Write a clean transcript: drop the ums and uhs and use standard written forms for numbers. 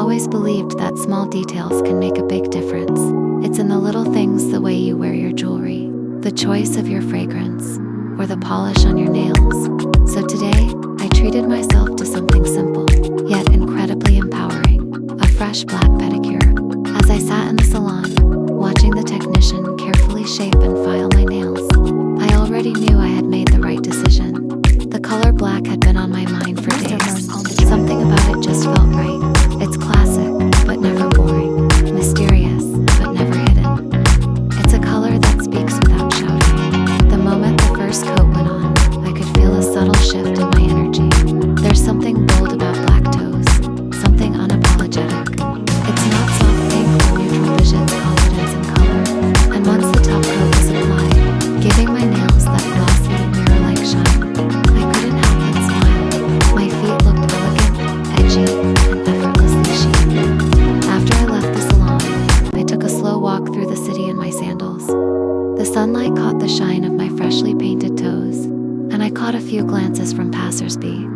always believed that small details can make a big difference. It's in the little things, the way you wear your jewelry, the choice of your fragrance, or the polish on your nails. So today, I treated myself to something simple, yet incredibly empowering: a fresh black pedicure. As I sat in the salon, watching the technician carefully shape and file my nails, I already knew I had made the right decision. The color black had been on my mind for days. Something about it just felt right. It's classic, but never boring. Mysterious, but never hidden. It's a color that speaks without shouting. The moment the first coat went on, I could feel a subtle shift in my energy. There's something bold about black toes, something unapologetic. It's not soft pink or neutral beige, it's confidence in color. And once the top coat was applied, giving my nails that glossy, mirror-like shine, I couldn't help but smile. My feet looked elegant, edgy, and effortlessly chic. After I left the salon, I took a slow walk through the city in my sandals. The sunlight caught the shine of my freshly painted toes, and I caught a few glances from passers-by.